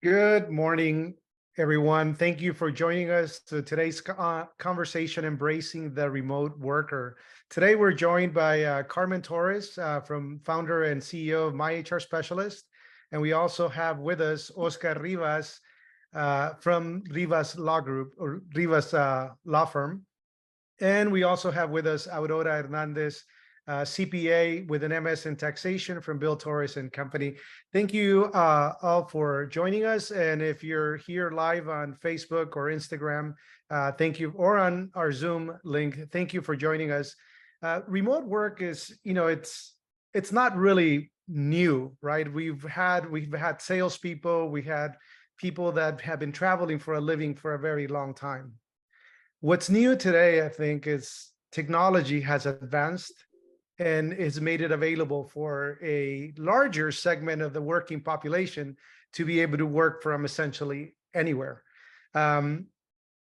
Good morning, everyone. Thank you for joining us to today's conversation, Embracing the Remote Worker. Today, we're joined by Carmen Torres, from founder and CEO of My HR Specialist. And we also have with us Oscar Rivas from Rivas Law Group or Rivas Law Firm. And we also have with us Aurora Hernandez, CPA with an MS in taxation from Bill Torres and Company. Thank you all for joining us. And if you're here live on Facebook or Instagram, thank you, or on our Zoom link, thank you for joining us. Remote work is, it's not really new, right? We've had salespeople, we had people that have been traveling for a living for a very long time. What's new today, I think, is technology has advanced and has made it available for a larger segment of the working population to be able to work from essentially anywhere. And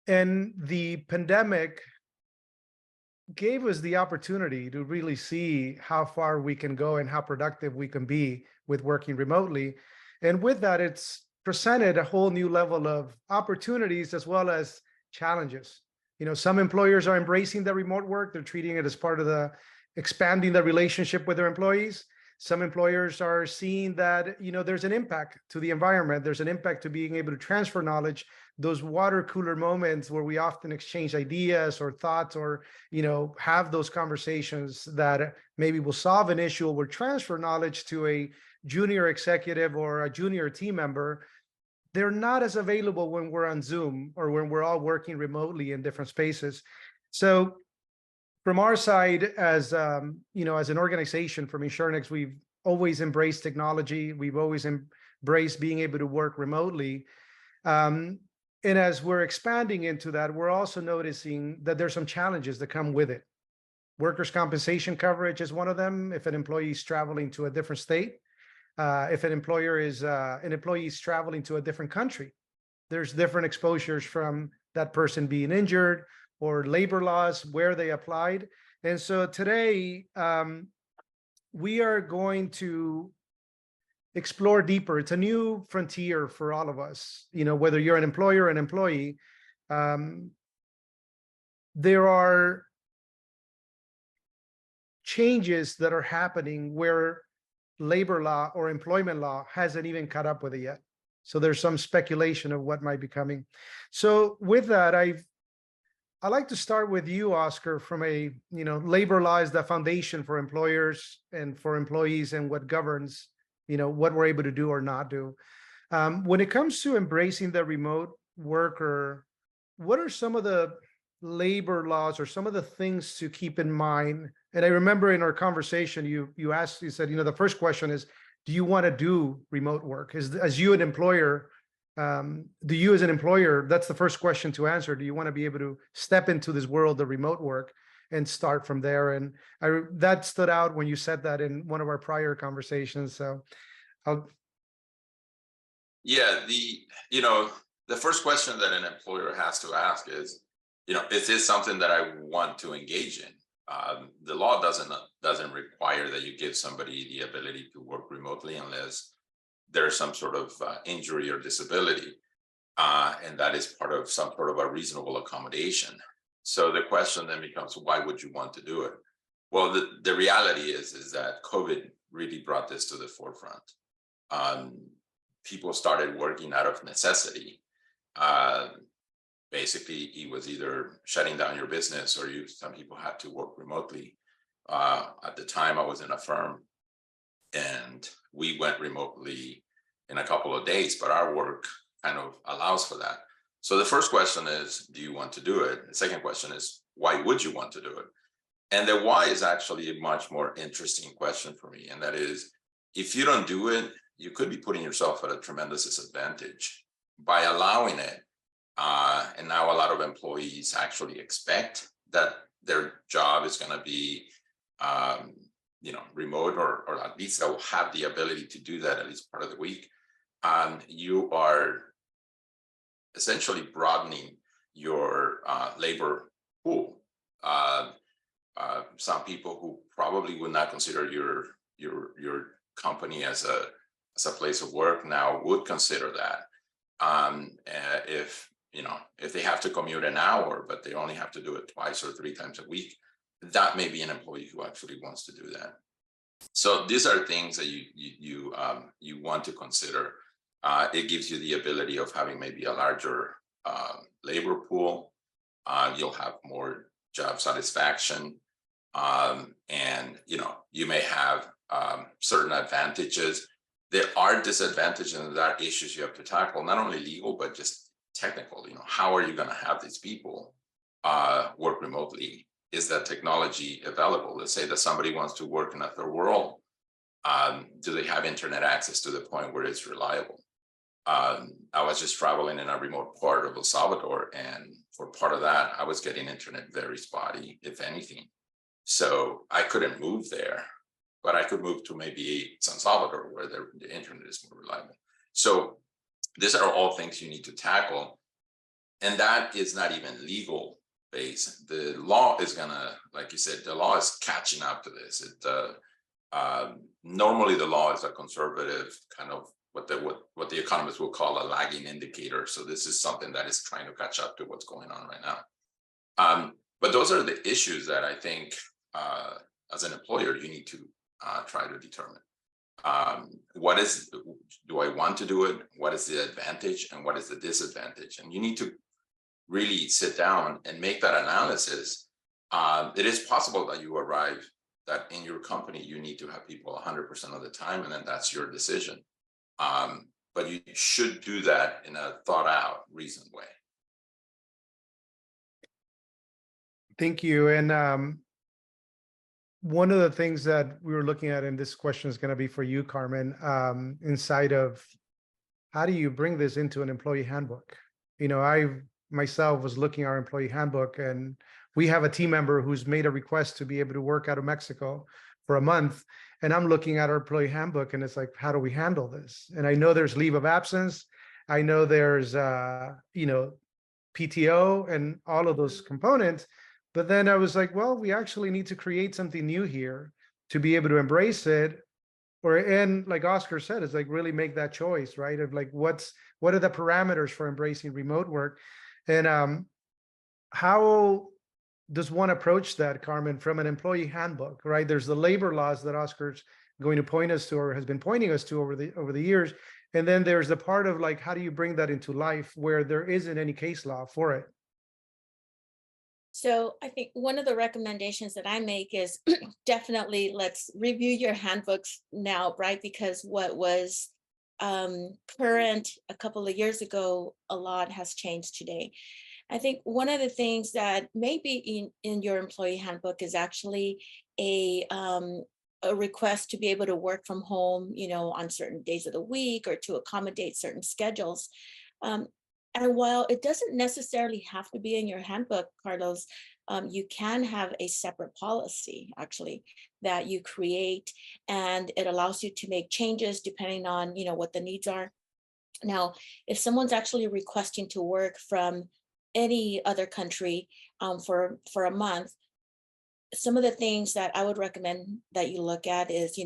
the pandemic gave us the opportunity to really see how far we can go and how productive we can be with working remotely. And with that, it's presented a whole new level of opportunities as well as challenges. Some employers are embracing the remote work. They're treating it as part of the expanding the relationship with their employees. Some employers are seeing that, there's an impact to the environment. There's an impact to being able to transfer knowledge, those water cooler moments where we often exchange ideas or thoughts or, have those conversations that maybe will solve an issue or transfer knowledge to a junior executive or a junior team member. They're not as available when we're on Zoom or when we're all working remotely in different spaces. So from our side, as as an organization from INSURENEX, we've always embraced technology. We've always embraced being able to work remotely. And as we're expanding into that, we're also noticing that there's some challenges that come with it. Workers' compensation coverage is one of them. If an employee is traveling to a different state, if an employee is traveling to a different country, there's different exposures from that person being injured or labor laws where they applied. And so today, we are going to explore deeper. It's a new frontier for all of us, whether you're an employer or an employee. There are changes that are happening where labor law or employment law hasn't even caught up with it yet. So there's some speculation of what might be coming. So with that, I'd like to start with you, Oscar, from a, labor law is the foundation for employers and for employees and what governs, what we're able to do or not do. When it comes to embracing the remote worker, what are some of the labor laws or some of the things to keep in mind? And I remember in our conversation, you said, the first question is, do you want to do remote work? As you an employer, do you as an employer, that's the first question to answer. Do you want to be able to step into this world of remote work and start from there? And that stood out when you said that in one of our prior conversations. So the first question that an employer has to ask is this something that I want to engage in? The law doesn't require that you give somebody the ability to work remotely unless there's some sort of injury or disability, and that is part of some sort of a reasonable accommodation. So the question then becomes, why would you want to do it? Well, the reality is that COVID really brought this to the forefront. People started working out of necessity. Basically, it was either shutting down your business or some people had to work remotely. At the time, I was in a firm and we went remotely in a couple of days, but our work kind of allows for that. So the first question is, do you want to do it? The second question is, why would you want to do it? And the why is actually a much more interesting question for me. And that is, if you don't do it, you could be putting yourself at a tremendous disadvantage by allowing it. And now a lot of employees actually expect that their job is going to be, remote, or at least they'll have the ability to do that at least part of the week. You are essentially broadening your labor pool. Some people who probably would not consider your company as a place of work now would consider that. If, if they have to commute an hour, but they only have to do it twice or three times a week, that may be an employee who actually wants to do that. So these are things that you want to consider. It gives you the ability of having maybe a larger labor pool. You'll have more job satisfaction, and you may have certain advantages. There are disadvantages and there are issues you have to tackle, not only legal but just technical. How are you going to have these people work remotely? Is that technology available? Let's say that somebody wants to work in a third world. Do they have internet access to the point where it's reliable? I was just traveling in a remote part of El Salvador, and for part of that, I was getting internet very spotty, if anything. So I couldn't move there, but I could move to maybe San Salvador where the internet is more reliable. So these are all things you need to tackle. And that is not even legal base. The law is gonna, like you said, the law is catching up to this. Normally the law is a conservative kind of what the economists will call a lagging indicator. So this is something that is trying to catch up to what's going on right now. But those are the issues that I think as an employer you need to try to determine. Do I want to do it? What is the advantage and what is the disadvantage? And you need to really sit down and make that analysis. It is possible that you arrive that in your company, you need to have people 100% of the time, and then that's your decision. But you should do that in a thought out, reasoned way. Thank you. And one of the things that we were looking at, and this question is going to be for you, Carmen, inside of how do you bring this into an employee handbook? I myself was looking at our employee handbook, and we have a team member who's made a request to be able to work out of Mexico for a month. And I'm looking at our employee handbook, and it's like, how do we handle this? And I know there's leave of absence. I know there's, PTO and all of those components. But then I was like, well, we actually need to create something new here to be able to embrace it. And like Oscar said, it's like really make that choice, right? Of like, what are the parameters for embracing remote work? And how does one approach that, Carmen, from an employee handbook, right? There's the labor laws that Oscar's going to point us to, or has been pointing us to over the years. And then there's the part of like, how do you bring that into life where there isn't any case law for it? So I think one of the recommendations that I make is definitely let's review your handbooks now, right? Because what was current a couple of years ago, a lot has changed today. I think one of the things that may be in your employee handbook is actually a request to be able to work from home, on certain days of the week or to accommodate certain schedules. And while it doesn't necessarily have to be in your handbook, Carlos, you can have a separate policy actually that you create, and it allows you to make changes depending on, what the needs are. Now, if someone's actually requesting to work from any other country for a month, some of the things that I would recommend that you look at is,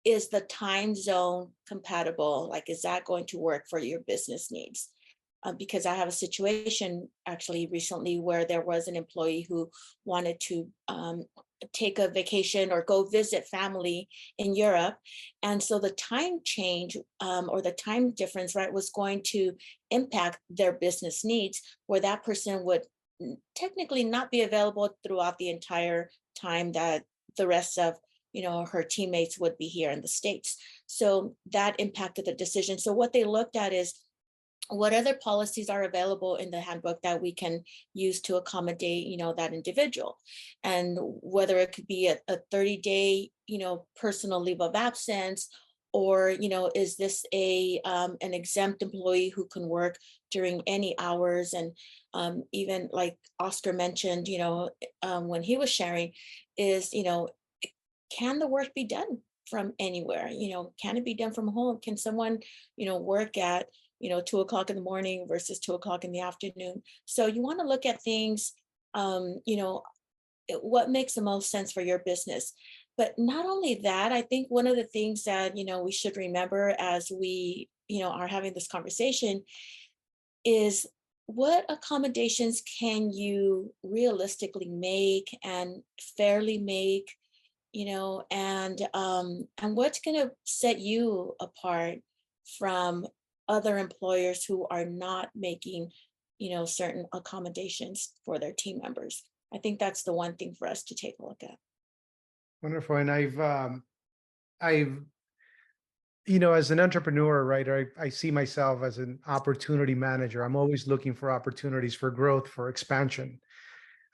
is the time zone compatible? Like, is that going to work for your business needs? Because I have a situation actually recently where there was an employee who wanted to take a vacation or go visit family in Europe. And so the time change or the time difference, right, was going to impact their business needs, where that person would technically not be available throughout the entire time that the rest of her teammates would be here in the States. So that impacted the decision. So what they looked at is what other policies are available in the handbook that we can use to accommodate, that individual, and whether it could be a 30-day, personal leave of absence, or, is this an exempt employee who can work during any hours? And even like Oscar mentioned, when he was sharing is, can the work be done from anywhere? Can it be done from home? Can someone, work at 2 o'clock in the morning versus 2 o'clock in the afternoon? So you want to look at things, what makes the most sense for your business. But not only that, I think one of the things that, we should remember as we are having this conversation is, what accommodations can you realistically make and fairly make, and what's going to set you apart from other employers who are not making, certain accommodations for their team members. I think that's the one thing for us to take a look at. Wonderful. And I've, as an entrepreneur, right, I see myself as an opportunity manager. I'm always looking for opportunities for growth, for expansion.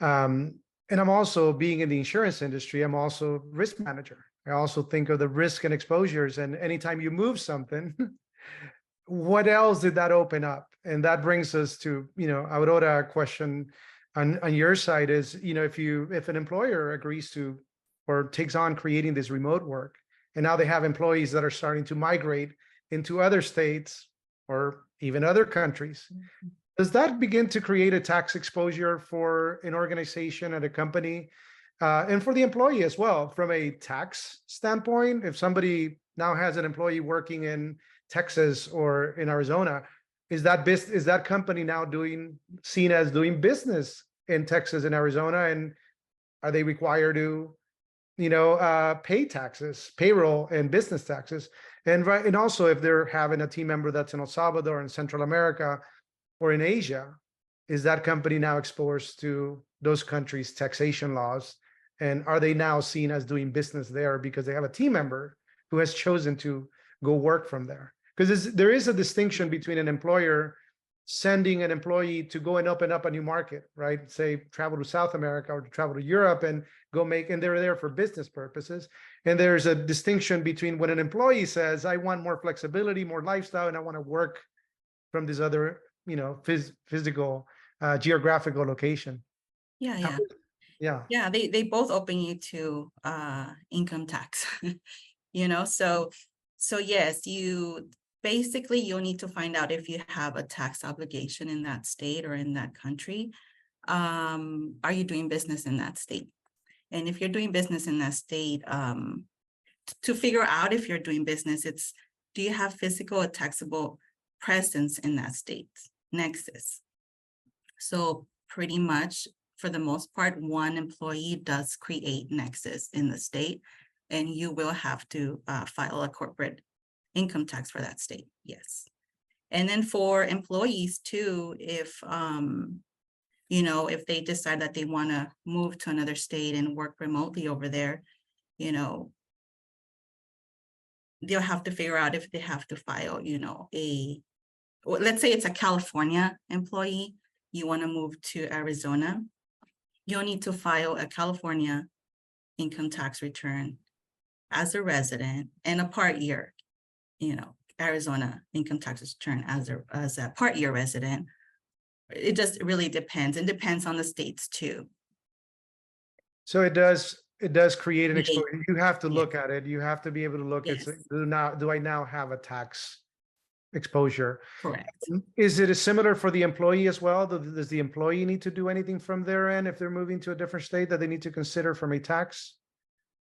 And I'm also, being in the insurance industry, I'm also risk manager. I also think of the risk and exposures. And anytime you move something, what else did that open up? And that brings us to, Aurora, question on your side is, if an employer agrees to or takes on creating this remote work, and now they have employees that are starting to migrate into other states or even other countries, does that begin to create a tax exposure for an organization and a company, and for the employee as well, from a tax standpoint? If somebody now has an employee working in Texas or in Arizona, is that company now seen as doing business in Texas and Arizona, and are they required to pay taxes, payroll and business taxes? And also, if they're having a team member that's in El Salvador, in Central America, or in Asia, is that company now exposed to those countries' taxation laws? And are they now seen as doing business there because they have a team member who has chosen to go work from there? Because there is a distinction between an employer sending an employee to go and open up a new market, right? Say, travel to South America or to travel to Europe and and they're there for business purposes. And there's a distinction between when an employee says, I want more flexibility, more lifestyle, and I want to work from this other, physical, geographical location. Yeah, they both open you to income tax. So yes, you'll need to find out if you have a tax obligation in that state or in that country. Are you doing business in that state? And if you're doing business in that state, to figure out if you're doing business, do you have physical or taxable presence in that state, nexus? So pretty much, for the most part, one employee does create nexus in the state, and you will have to file a corporate income tax for that state. Yes. And then for employees too, if if they decide that they want to move to another state and work remotely over there, they'll have to figure out if they have to file, let's say it's a California employee, you want to move to Arizona, you'll need to file a California income tax return as a resident and a part year, Arizona income tax return as a part year resident. It just really depends. It depends on the states too. So it does create an exposure. You have to look at it. You have to be able to look at, do I now have a tax exposure? Correct. Is it similar for the employee as well? Does the employee need to do anything from their end if they're moving to a different state that they need to consider from a tax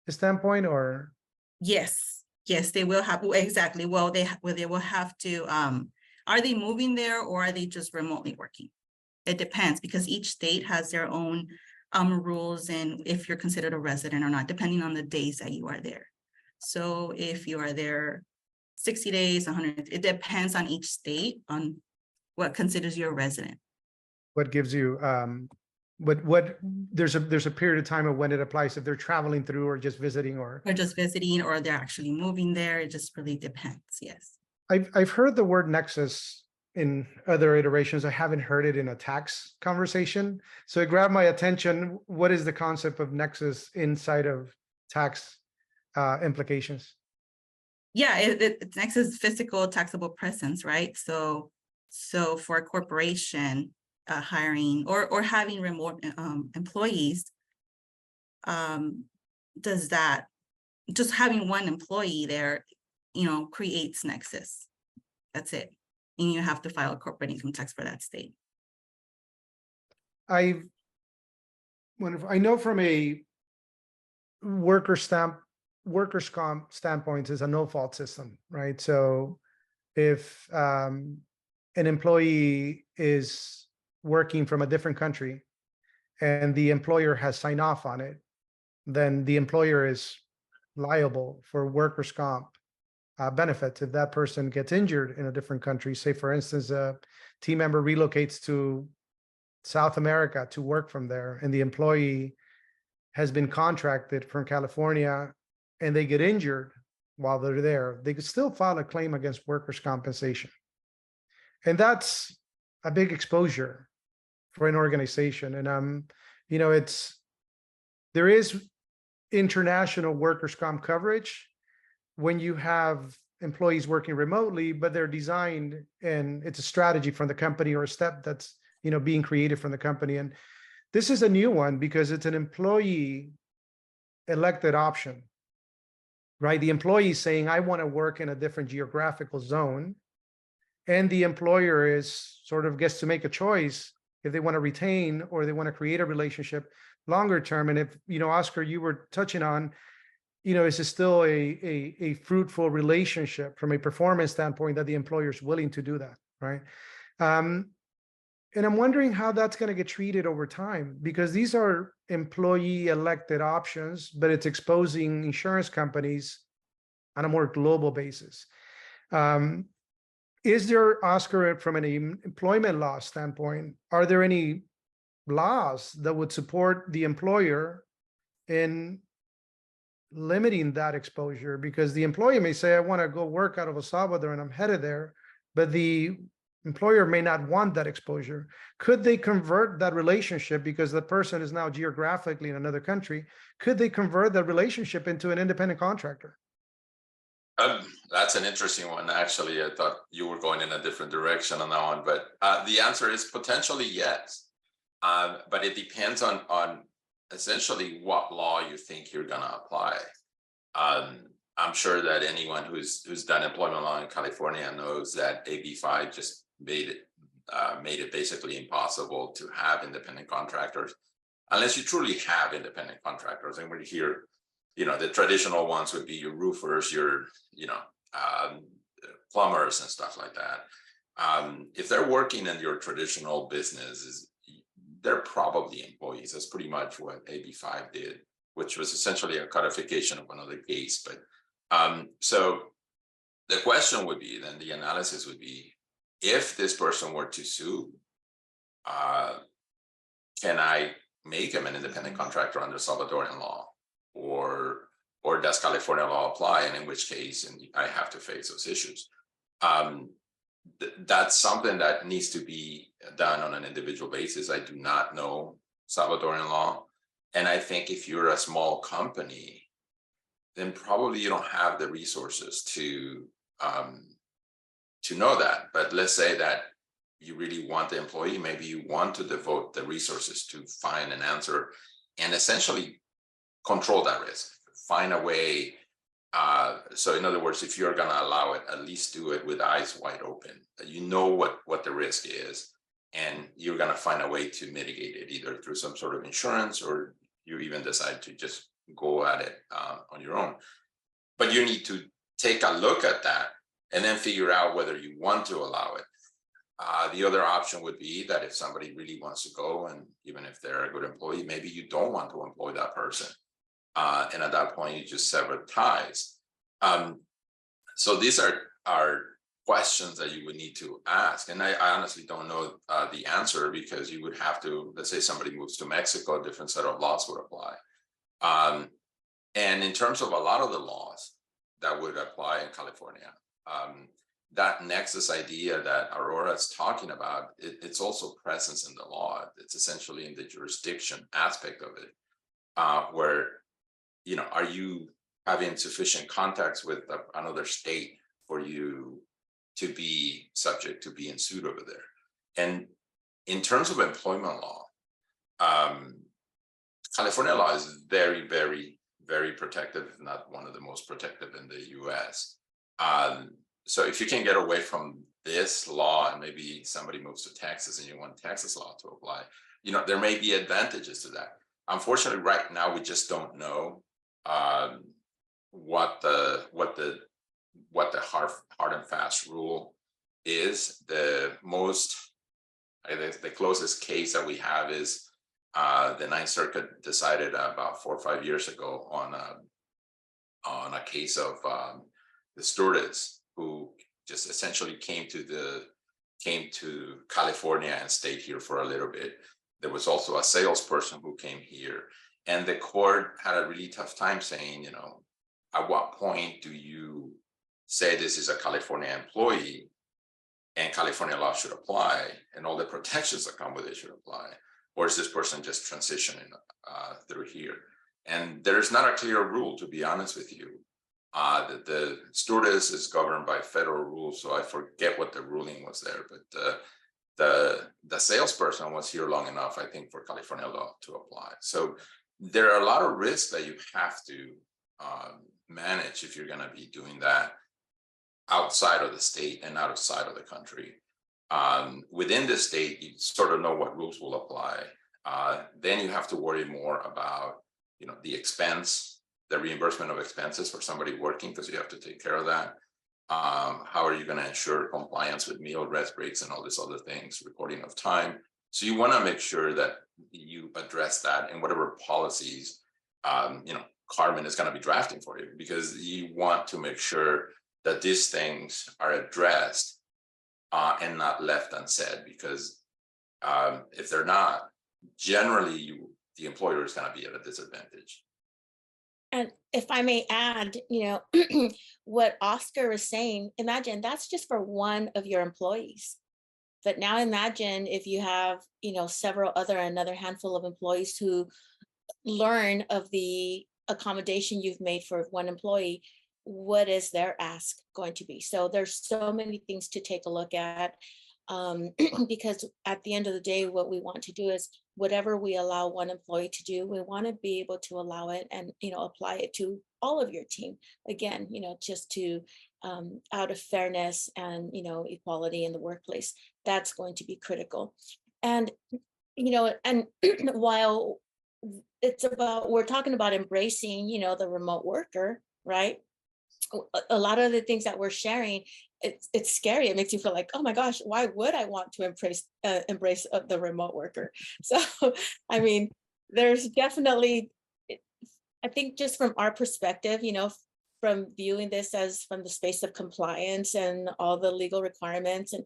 standpoint, or? Yes, they will have, exactly. Well, they will have to, are they moving there or are they just remotely working? It depends, because each state has their own rules and if you're considered a resident or not, depending on the days that you are there. So if you are there 60 days, 100, it depends on each state on what considers you a resident. What gives you, what there's a period of time of when it applies, if they're traveling through or just visiting, or they're actually moving there. It just really depends. Yes. I've heard the word nexus in other iterations. I haven't heard it in a tax conversation. So it grabbed my attention. What is the concept of nexus inside of tax implications? Yeah, nexus is physical taxable presence, right? So for a corporation hiring or having remote employees, does that, just having one employee there, creates nexus. That's it. And you have to file a corporate income tax for that state. I know from a workers' comp standpoint is a no-fault system, right? So if an employee is working from a different country and the employer has signed off on it, then the employer is liable for workers' comp benefits if that person gets injured in a different country. Say, for instance, a team member relocates to South America to work from there, and the employee has been contracted from California and they get injured while they're there, they could still file a claim against workers' compensation. And that's a big exposure for an organization. And there is international workers' comp coverage when you have employees working remotely, but they're designed and it's a strategy from the company or a step that's being created from the company. And this is a new one because it's an employee elected option, right? The employee is saying, I want to work in a different geographical zone. And the employer is sort of gets to make a choice if they want to retain or they want to create a relationship longer term. And if, Oscar, you were touching on, is it still a fruitful relationship from a performance standpoint that the employer is willing to do that, right? And I'm wondering how that's going to get treated over time, because these are employee elected options, but it's exposing insurance companies on a more global basis. Is there, Oscar, from an employment law standpoint, are there any laws that would support the employer in limiting that exposure? Because the employee may say, I want to go work out of El Salvador and I'm headed there, but the employer may not want that exposure. Could they convert that relationship, because the person is now geographically in another country? Could they convert that relationship into an independent contractor? That's an interesting one. Actually, I thought you were going in a different direction on that one, but the answer is potentially yes. But it depends on essentially what law you think you're going to apply. I'm sure that anyone who's done employment law in California knows that AB5 just made it basically impossible to have independent contractors unless you truly have independent contractors. And we're here, the traditional ones would be your roofers, your plumbers and stuff like that. If they're working in your traditional businesses, they're probably employees. That's pretty much what AB5 did, which was essentially a codification of another case. But so the question would be, then the analysis would be, if this person were to sue, can I make him an independent contractor under Salvadorian law, or does California law apply? And in which case, and I have to face those issues. That's something that needs to be done on an individual basis. I do not know Salvadorian law. And I think if you're a small company, then probably you don't have the resources to know that. But let's say that you really want the employee, maybe you want to devote the resources to find an answer and essentially control that risk, find a way. So in other words, if you're going to allow it, at least do it with eyes wide open, that you know what the risk is, and you're going to find a way to mitigate it, either through some sort of insurance, or you even decide to just go at it on your own. But you need to take a look at that and then figure out whether you want to allow it. The other option would be that if somebody really wants to go, and even if they're a good employee, maybe you don't want to employ that person. And at that point, you just sever ties. So these are questions that you would need to ask. And I honestly don't know the answer, because you would have to, let's say somebody moves to Mexico, a different set of laws would apply. And in terms of a lot of the laws that would apply in California, that nexus idea that Aurora is talking about, it's also presence in the law. It's essentially in the jurisdiction aspect of it, where, are you having sufficient contacts with another state for you to be subject to being sued over there? And in terms of employment law, California law is very, very, very protective, if not one of the most protective in the US. So if you can get away from this law, and maybe somebody moves to Texas and you want Texas law to apply, there may be advantages to that. Unfortunately, right now, we just don't know what the hard and fast rule is. The closest case that we have is the Ninth Circuit decided about 4 or 5 years ago on a case of the stewardess who just essentially came to California and stayed here for a little bit. There was also a salesperson who came here, and the court had a really tough time saying, you know, at what point do you say this is a California employee and California law should apply and all the protections that come with it should apply? Or is this person just transitioning through here? And there's not a clear rule, to be honest with you. The stewardess is governed by federal rules, so I forget what the ruling was there, but the salesperson was here long enough, I think, for California law to apply. So there are a lot of risks that you have to manage if you're going to be doing that outside of the state and outside of the country. Within the state, you sort of know what rules will apply. Then you have to worry more about, you know, the expense, the reimbursement of expenses for somebody working, because you have to take care of that. How are you going to ensure compliance with meal, rest breaks, and all these other things, recording of time? So you want to make sure that you address that in whatever policies, you know, Carmen is going to be drafting for you, because you want to make sure that these things are addressed and not left unsaid, because if they're not, generally the employer is going to be at a disadvantage. And if I may add, you know, what Oscar is saying, imagine that's just for one of your employees. But now imagine if you have, you know, another handful of employees who learn of the accommodation you've made for one employee, what is their ask going to be? So there's so many things to take a look at, because at the end of the day, what we want to do is whatever we allow one employee to do, we want to be able to allow it and, you know, apply it to all of your team. Again, you know, just to out of fairness and, you know, equality in the workplace, that's going to be critical. And, you know, and while we're talking about embracing, you know, the remote worker, right? A lot of the things that we're sharing, it's scary. It makes you feel like, oh my gosh, why would I want to embrace the remote worker? So, I mean, there's definitely, I think just from our perspective, you know, from viewing this as from the space of compliance and all the legal requirements. And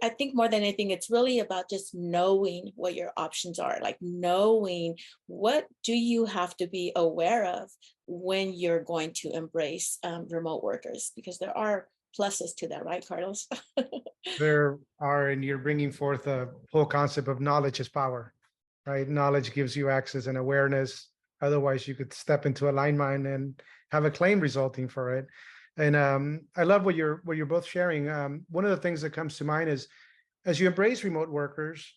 I think more than anything, it's really about just knowing what your options are, like knowing what do you have to be aware of when you're going to embrace remote workers, because there are pluses to that, right, Carlos? There are, and you're bringing forth a whole concept of knowledge is power, right? Knowledge gives you access and awareness. Otherwise, you could step into a landmine and have a claim resulting for it. And I love what you're both sharing. One of the things that comes to mind is, as you embrace remote workers,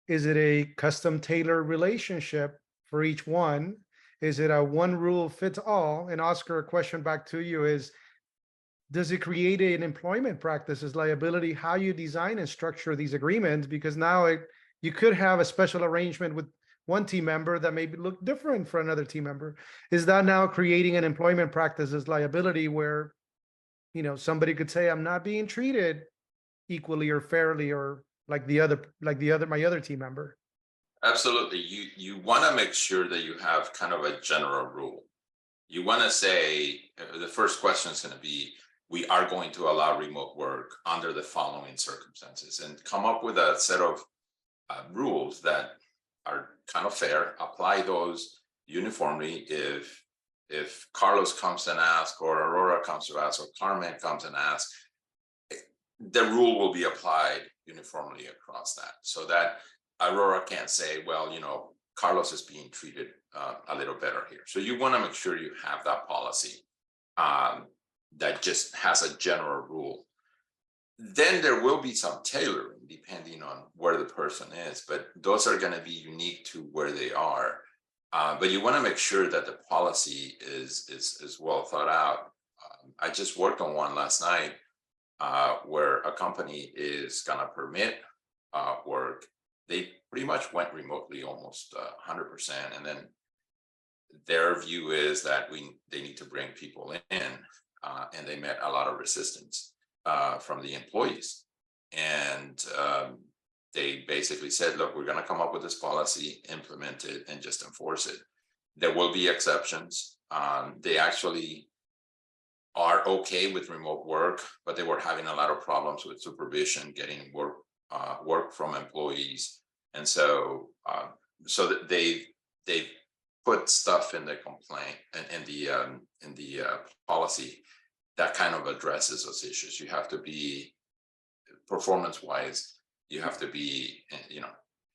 is it a custom tailored relationship for each one? Is it a one rule fits all? And Oscar, a question back to you is, does it create an employment practices liability, how you design and structure these agreements? Because now you could have a special arrangement with one team member that may look different for another team member. Is that now creating an employment practices liability where, you know, somebody could say, I'm not being treated equally or fairly or like my other team member? Absolutely. You want to make sure that you have kind of a general rule. You want to say, the first question is going to be, we are going to allow remote work under the following circumstances, and come up with a set of rules that are kind of fair. Apply those uniformly. If Carlos comes and asks, or Aurora comes to ask, or Carmen comes and asks, the rule will be applied uniformly across that, so that Aurora can't say, well, you know, Carlos is being treated a little better here. So you want to make sure you have that policy that just has a general rule. Then there will be some tailoring depending on where the person is, but those are going to be unique to where they are. But you want to make sure that the policy is well thought out. I just worked on one last night where a company is going to permit work. They pretty much went remotely almost 100%. And then their view is that they need to bring people in, and they met a lot of resistance from the employees. And they basically said, look, we're going to come up with this policy, implement it, and just enforce it. There will be exceptions. They actually are okay with remote work, but they were having a lot of problems with supervision, getting work from employees. And so that they've put stuff in the complaint and in the policy that kind of addresses those issues. You have to be performance-wise, you have to be,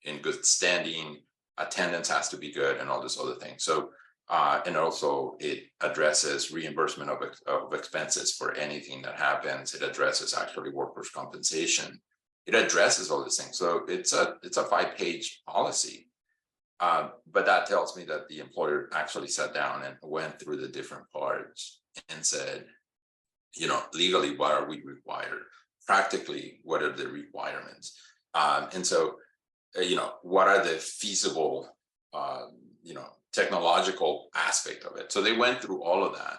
in good standing, attendance has to be good, and all this other thing. So, and also it addresses reimbursement of expenses for anything that happens. It addresses actually workers' compensation. It addresses all these things. So it's a 5-page policy. But that tells me that the employer actually sat down and went through the different parts and said, legally, what are we required? Practically, what are the requirements? And so, what are the feasible, technological aspect of it? So they went through all of that.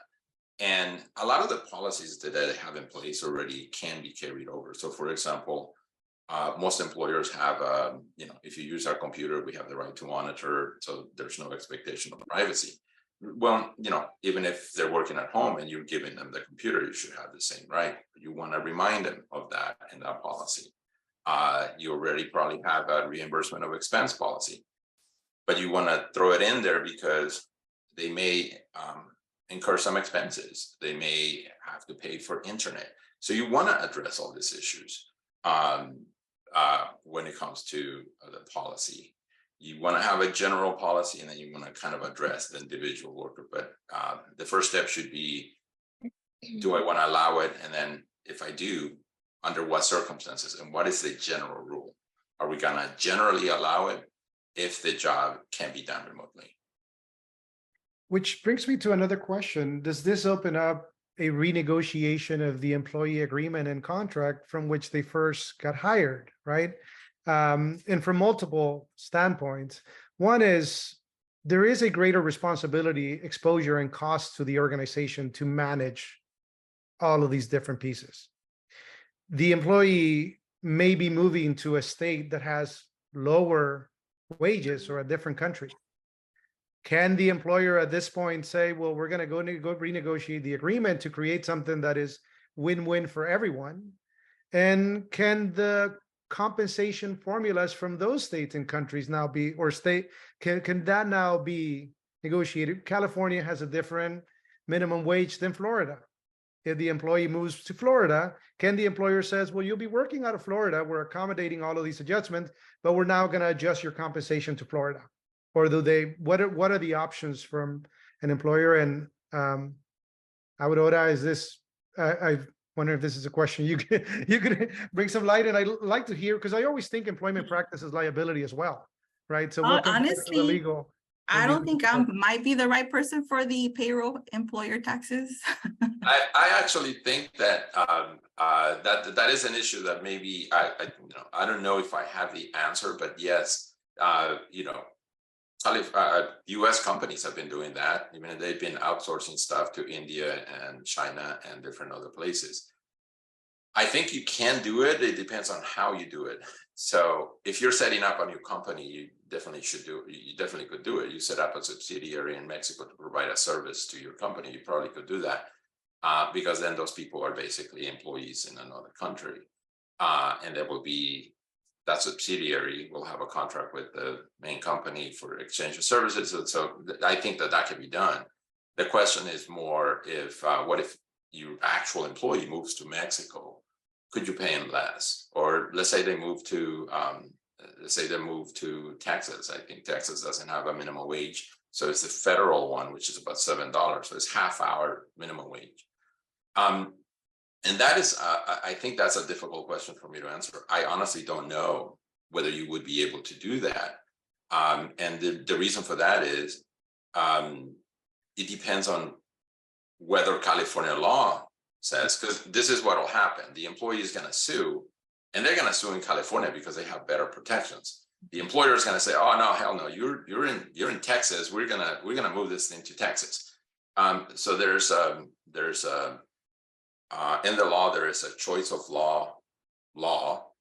And a lot of the policies that they have in place already can be carried over. So for example, most employers have, if you use our computer, we have the right to monitor. So there's no expectation of privacy. Well, even if they're working at home and you're giving them the computer, you should have the same right. You want to remind them of that in that policy. You already probably have a reimbursement of expense policy, but you want to throw it in there because they may incur some expenses. They may have to pay for internet. So you want to address all these issues when it comes to the policy. You want to have a general policy, and then you want to kind of address the individual worker. But the first step should be, do I want to allow it? And then if I do, under what circumstances? And what is the general rule? Are we going to generally allow it if the job can be done remotely? Which brings me to another question. Does this open up a renegotiation of the employee agreement and contract from which they first got hired, right? And from multiple standpoints. One is there is a greater responsibility, exposure, and cost to the organization to manage all of these different pieces. The employee may be moving to a state that has lower wages or a different country. Can the employer at this point say, well, we're going to go renegotiate the agreement to create something that is win-win for everyone? And can the compensation formulas from those states and countries now be, or can that now be negotiated? California has a different minimum wage than Florida. If the employee moves to Florida, can the employer says, well, you'll be working out of Florida, we're accommodating all of these adjustments, but we're now going to adjust your compensation to Florida? Or do they, what are the options from an employer? And Aurora, is this, I wonder if this is a question you could bring some light. And I like to hear, because I always think employment practice is liability as well, right? So what comes to the legal? I don't think I might be the right person for the payroll employer taxes. I actually think that that is an issue that maybe I don't know if I have the answer, but yes, U.S. companies have been doing that. I mean, they've been outsourcing stuff to India and China and different other places. I think you can do it. It depends on how you do it. So if you're setting up a new company, you definitely should do it. You definitely could do it. You set up a subsidiary in Mexico to provide a service to your company. You probably could do that because then those people are basically employees in another country. And there will be that subsidiary will have a contract with the main company for exchange of services. And so I think that can be done. The question is more if, what if your actual employee moves to Mexico? Could you pay him less? Or let's say they move to, Texas. I think Texas doesn't have a minimum wage. So it's the federal one, which is about $7. So it's half-hour minimum wage. And that is, I think that's a difficult question for me to answer. I honestly don't know whether you would be able to do that. And the reason for that is it depends on whether California law says, because this is what will happen. The employee is going to sue, and they're going to sue in California because they have better protections. The employer is going to say, "Oh no, hell no! You're in Texas. We're gonna move this thing to Texas." So there's in the law there is a choice of law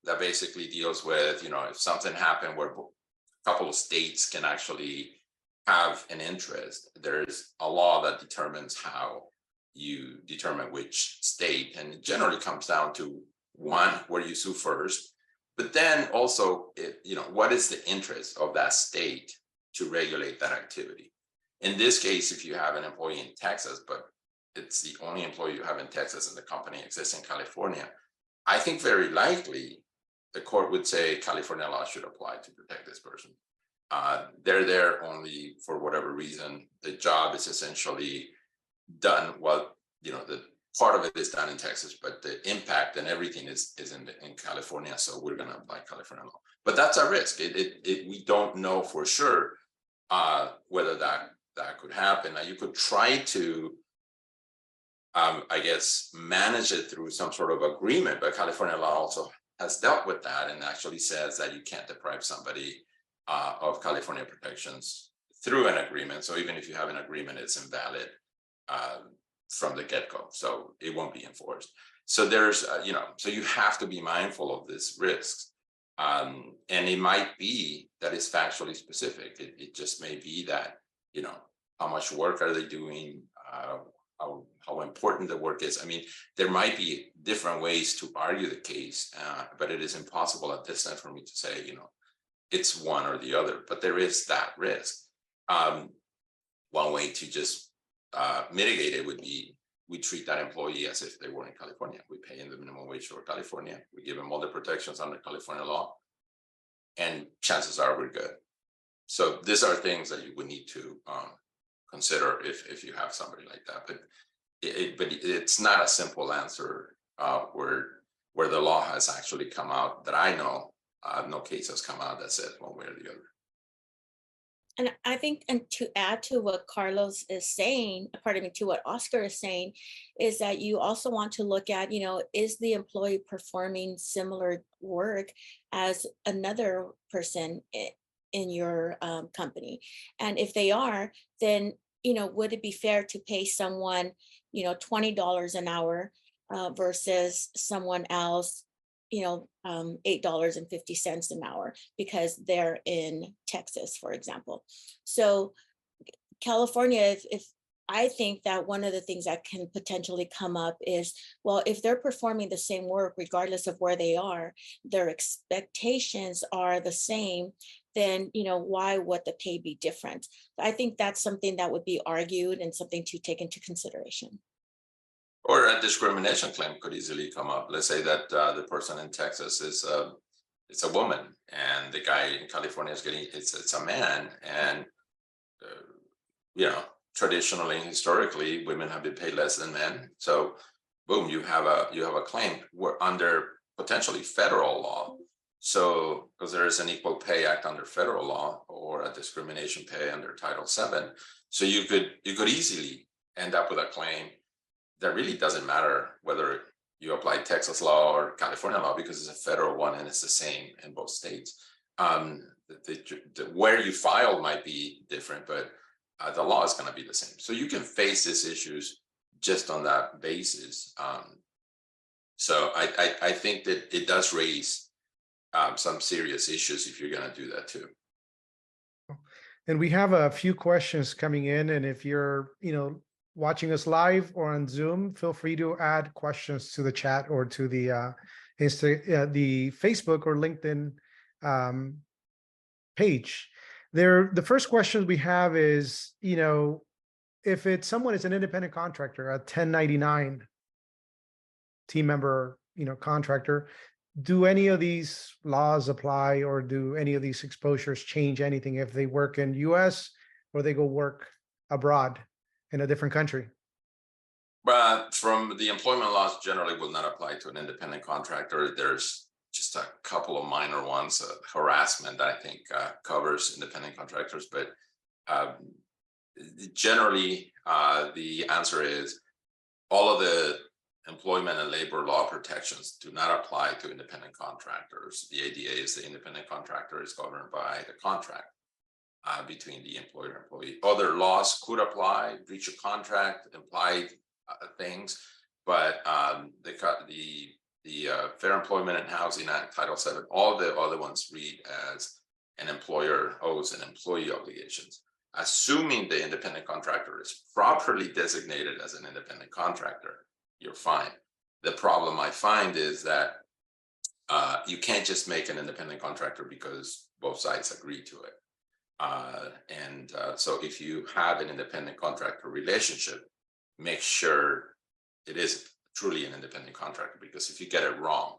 that basically deals with, if something happened where a couple of states can actually have an interest, there's a law that determines how you determine which state, and it generally comes down to one, where you sue first, but then also, what is the interest of that state to regulate that activity? In this case, if you have an employee in Texas, but it's the only employee you have in Texas and the company exists in California, I think very likely the court would say California law should apply to protect this person. They're there only for whatever reason. The job is essentially done. Well, the part of it is done in Texas, but the impact and everything is in California. So we're going to apply California law. But that's a risk. We don't know for sure whether that could happen. Now, you could try to, I guess, manage it through some sort of agreement, but California law also has dealt with that and actually says that you can't deprive somebody of California protections through an agreement. So even if you have an agreement, it's invalid from the get-go, so it won't be enforced. So there's, so you have to be mindful of this risk. And it might be that it's factually specific. It just may be that, how much work are they doing? How important the work is. I mean, there might be different ways to argue the case, but it is impossible at this time for me to say, it's one or the other, but there is that risk. One way to just mitigate it would be, we treat that employee as if they were in California. We pay in the minimum wage for California. We give them all the protections under California law, and chances are we're good. So these are things that you would need to consider if you have somebody like that. But it's not a simple answer where the law has actually come out that I know. No case has come out that says one way or the other. And I think, and to add to what Carlos is saying, to what Oscar is saying, is that you also want to look at, is the employee performing similar work as another person in your company? And if they are, then, would it be fair to pay someone, $20 an hour versus someone else, $8.50 an hour because they're in Texas, for example. So California, if I think that one of the things that can potentially come up is, well, if they're performing the same work, regardless of where they are, their expectations are the same, then, why would the pay be different? I think that's something that would be argued and something to take into consideration. Or a discrimination claim could easily come up. Let's say that the person in Texas is it's a woman, and the guy in California is it's a man, and traditionally, historically, women have been paid less than men. So, boom, you have a claim. We're under potentially federal law. So, because there is an Equal Pay Act under federal law, or a discrimination pay under Title VII, so you could easily end up with a claim that really doesn't matter whether you apply Texas law or California law, because it's a federal one and it's the same in both states. Where you file might be different, but the law is going to be the same. So you can face these issues just on that basis. So I think that it does raise some serious issues if you're going to do that too. And we have a few questions coming in, and if you're, watching us live or on Zoom, feel free to add questions to the chat or to the the Facebook or LinkedIn page. The first question we have is, if someone is an independent contractor, a 1099 team member, contractor, do any of these laws apply, or do any of these exposures change anything if they work in US or they go work abroad in a different country? But from the employment laws, generally will not apply to an independent contractor. There's just a couple of minor ones. Harassment, I think, covers independent contractors, but generally the answer is all of the employment and labor law protections do not apply to independent contractors. The ADA is the independent contractor is governed by the contract between the employer and employee. Other laws could apply, breach of contract, implied things, but the the Fair Employment and Housing Act, Title VII, all the other ones read as an employer owes an employee obligations. Assuming the independent contractor is properly designated as an independent contractor, you're fine. The problem I find is that you can't just make an independent contractor because both sides agree to it. So if you have an independent contractor relationship, make sure it is truly an independent contractor, because if you get it wrong,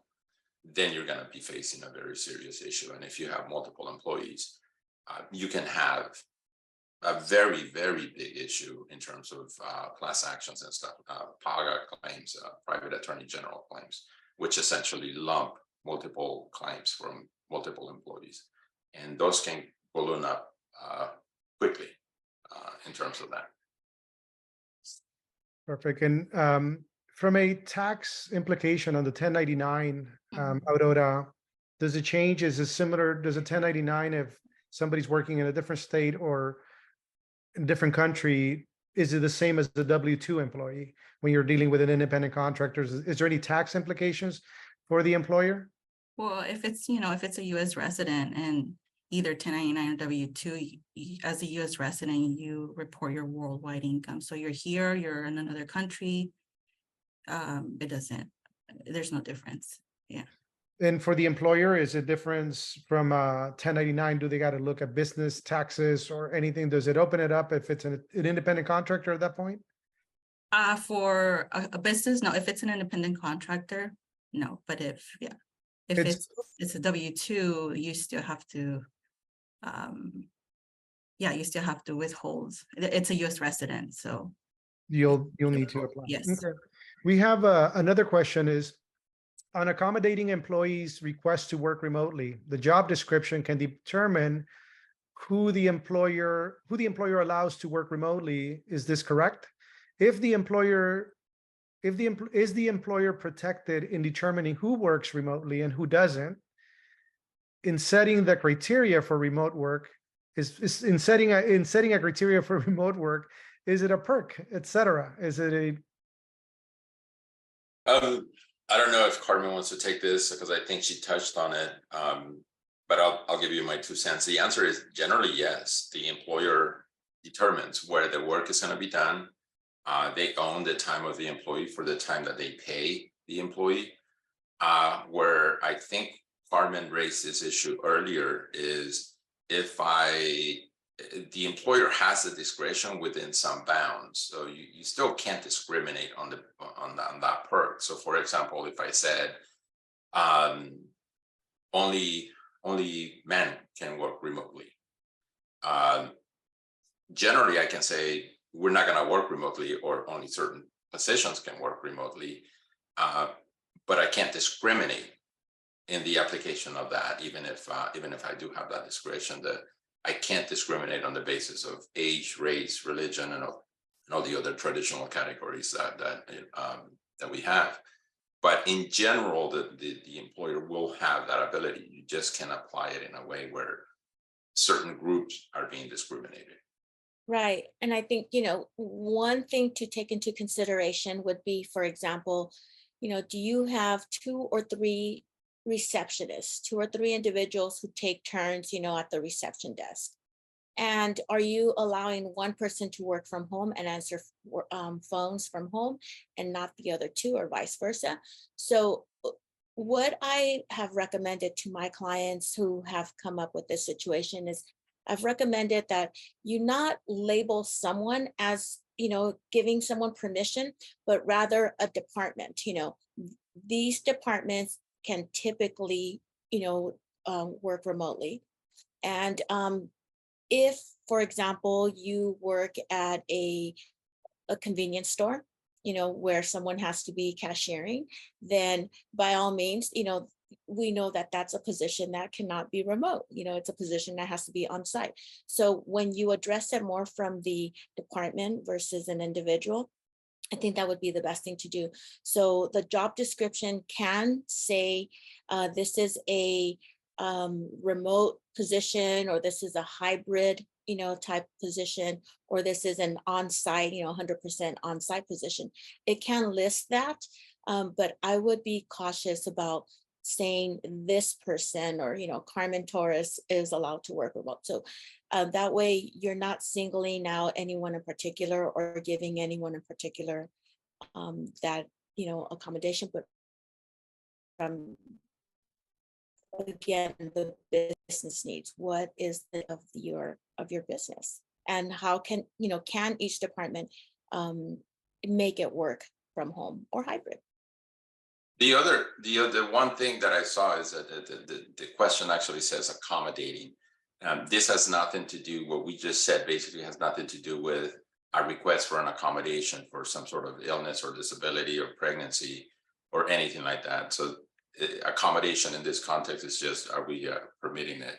then you're going to be facing a very serious issue. And if you have multiple employees, you can have a very, very big issue in terms of class actions and stuff, PAGA claims, private attorney general claims, which essentially lump multiple claims from multiple employees. And those can balloon up quickly in terms of that. Perfect. And from a tax implication on the 1099, Mhm. Aurora, does it change? Is it similar? Does a 1099, if somebody's working in a different state or in a different country, is it the same as the W-2 employee when you're dealing with an independent contractor? Is there any tax implications for the employer? Well, if it's, if it's a US resident and either 1099 or W-2, as a US resident, you report your worldwide income. So you're here, you're in another country. There's no difference. Yeah. And for the employer, is it difference from 1099? Do they got to look at business taxes or anything? Does it open it up if it's an independent contractor at that point? For a business, no. If it's an independent contractor, no. But if It's- it's a W-2, you still have to, you still have to withhold. It's a US resident, so. You'll need to apply. Yes. Okay. We have another question is, on accommodating employees' request to work remotely, the job description can determine who the employer allows to work remotely. Is this correct? Is the employer protected in determining who works remotely and who doesn't? In setting the criteria for remote work, is in setting a criteria for remote work, is it a perk, etc.? Is it a I don't know if Carmen wants to take this because I think she touched on it, but I'll give you my 2 cents. The answer is generally yes. The employer determines where the work is going to be done. They own the time of the employee for the time that they pay the employee. Where I think Carmen raised this issue earlier is if the employer has the discretion within some bounds, so you still can't discriminate on that perk. So, for example, if I said only men can work remotely, generally I can say we're not going to work remotely, or only certain positions can work remotely, but I can't discriminate in the application of that, even if I do have that discretion. That I can't discriminate on the basis of age, race, religion, and all the other traditional categories that we have. But in general, the employer will have that ability. You just can apply it in a way where certain groups are being discriminated. Right. And I think, one thing to take into consideration would be, for example, do you have 2 or 3 receptionists, 2 or 3 individuals who take turns, at the reception desk? And are you allowing one person to work from home and answer phones from home and not the other 2, or vice versa? So what I have recommended to my clients who have come up with this situation is I've recommended that you not label someone as, giving someone permission, but rather a department. These departments can typically, work remotely. And if, for example, you work at a convenience store, where someone has to be cashiering, then by all means, we know that that's a position that cannot be remote. It's a position that has to be on site. So when you address it more from the department versus an individual, I think that would be the best thing to do. So the job description can say this is a remote position, or this is a hybrid, type position, or this is an on-site, 100% on-site position. It can list that. But I would be cautious about saying this person or, Carmen Torres is allowed to work remote. So that way you're not singling out anyone in particular or giving anyone in particular that, accommodation, but again, the business needs. What is the of your business, and how can each department make it work from home or hybrid? The one thing that I saw is that the question actually says accommodating. This has nothing to do, what we just said basically has nothing to do with a request for an accommodation for some sort of illness or disability or pregnancy or anything like that. So accommodation in this context is just, are we permitting it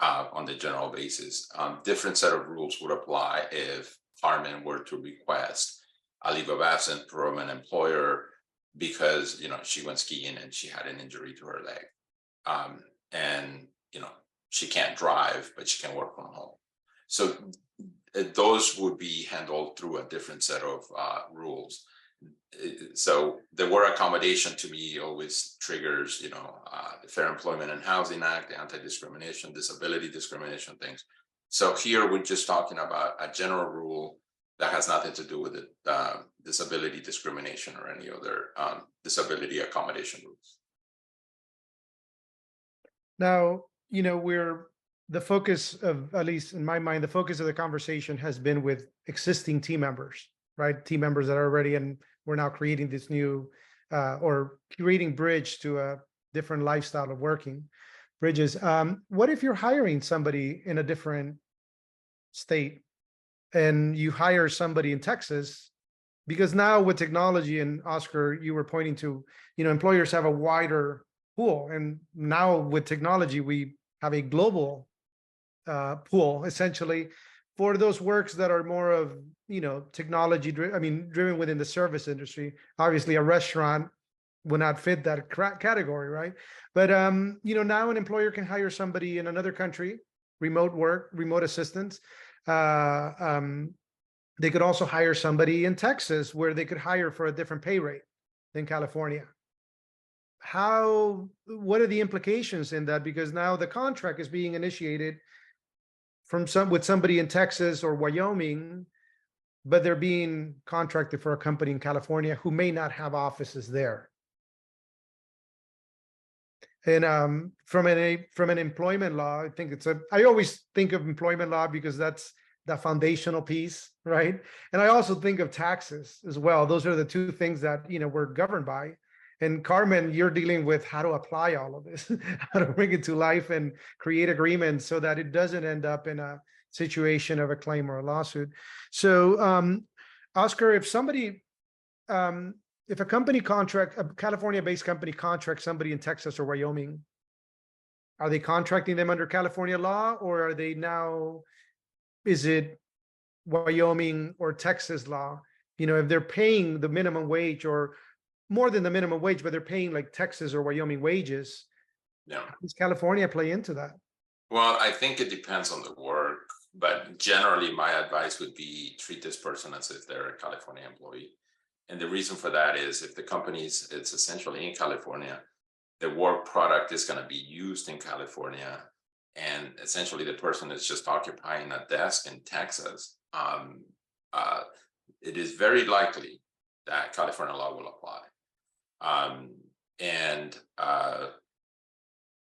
on the general basis? Different set of rules would apply if Carmen were to request a leave of absence from an employer because she went skiing and she had an injury to her leg, and she can't drive but she can work from home. So those would be handled through a different set of rules. So the word accommodation to me always triggers the Fair Employment and Housing Act, the anti-discrimination, disability discrimination things. So here we're just talking about a general rule that has nothing to do with it, disability discrimination or any other disability accommodation rules. Now, the focus of, at least in my mind, the focus of the conversation has been with existing team members, right? Team members that are already, and we're now creating this new or creating bridge to a different lifestyle of working bridges. What if you're hiring somebody in a different state and you hire somebody in Texas? Because now with technology, and Oscar, you were pointing to, employers have a wider pool. And now with technology, we have a global pool essentially for those works that are more of, technology, driven within the service industry. Obviously a restaurant would not fit that category, right? But, now an employer can hire somebody in another country, remote work, remote assistance. They could also hire somebody in Texas where they could hire for a different pay rate than California. What are the implications in that? Because now the contract is being initiated with somebody in Texas or Wyoming, but they're being contracted for a company in California who may not have offices there. And from an employment law, I think I always think of employment law because that's the foundational piece, right? And I also think of taxes as well. Those are the two things that, we're governed by. And Carmen, you're dealing with how to apply all of this, how to bring it to life and create agreements so that it doesn't end up in a situation of a claim or a lawsuit. So, Oscar, if a company a California-based company contracts somebody in Texas or Wyoming, are they contracting them under California law, or are they now, is it Wyoming or Texas law? If they're paying the minimum wage or more than the minimum wage, but they're paying like Texas or Wyoming wages, Yeah. how does California play into that? Well, I think it depends on the work, but generally my advice would be treat this person as if they're a California employee. And the reason for that is if the company's, it's essentially in California, the work product is going to be used in California, and essentially the person is just occupying a desk in Texas, it is very likely that California law will apply.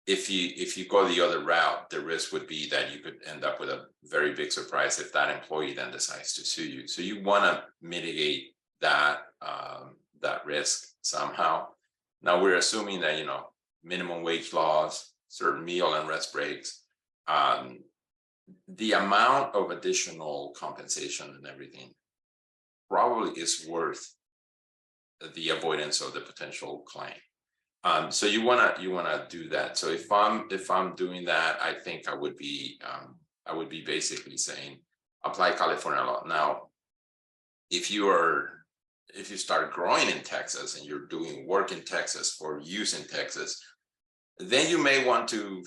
If you go the other route, the risk would be that you could end up with a very big surprise if that employee then decides to sue you. So you want to mitigate that risk somehow. Now we're assuming that minimum wage laws, certain meal and rest breaks, the amount of additional compensation and everything probably is worth the avoidance of the potential claim. So you wanna do that. So if I'm doing that, I think I would be basically saying apply California law. Now, if you start growing in Texas and you're doing work in Texas for use in Texas, then you may want to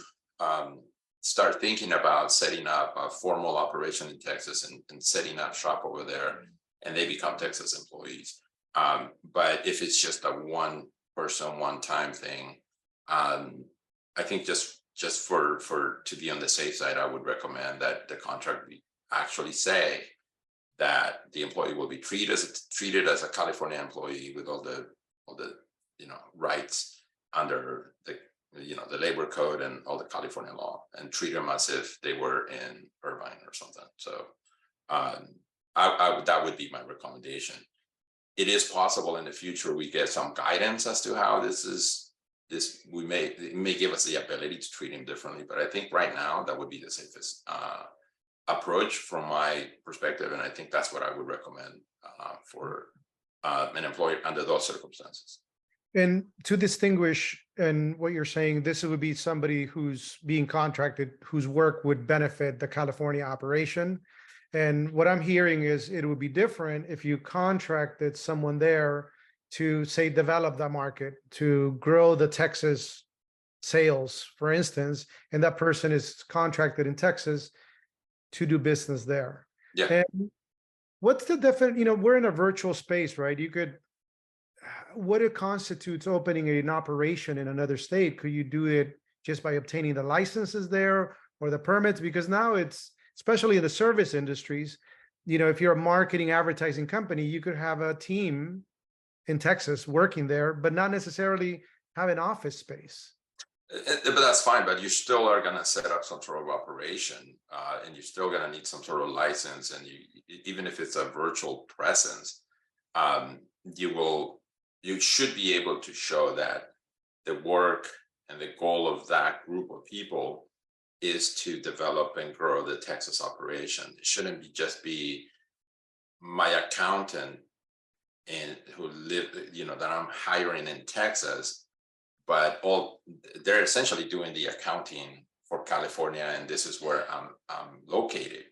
start thinking about setting up a formal operation in Texas and setting up shop over there, and they become Texas employees. But if it's just a one person, one time thing, I think just for to be on the safe side, I would recommend that the contract actually say that the employee will be treated as a California employee with all the rights under the labor code and all the California law, and treat them as if they were in Irvine or something. So that would be my recommendation. It is possible in the future we get some guidance as to how it may give us the ability to treat him differently, but I think right now that would be the safest approach from my perspective, and I think that's what I would recommend for an employer under those circumstances. And to distinguish, and what you're saying, this would be somebody who's being contracted, whose work would benefit the California operation. And what I'm hearing is it would be different if you contracted someone there to, say, develop that market, to grow the Texas sales, for instance, and that person is contracted in Texas to do business there. Yeah. And what's the we're in a virtual space, right? You could, what it constitutes opening an operation in another state? Could you do it just by obtaining the licenses there or the permits? Because now it's, especially in the service industries, if you're a marketing advertising company, you could have a team in Texas working there, but not necessarily have an office space. But that's fine, but you still are going to set up some sort of operation, and you're still going to need some sort of license. And even if it's a virtual presence, you should be able to show that the work and the goal of that group of people is to develop and grow the Texas operation. It shouldn't just be my accountant and who live, that I'm hiring in Texas, but they're essentially doing the accounting for California, and this is where I'm located.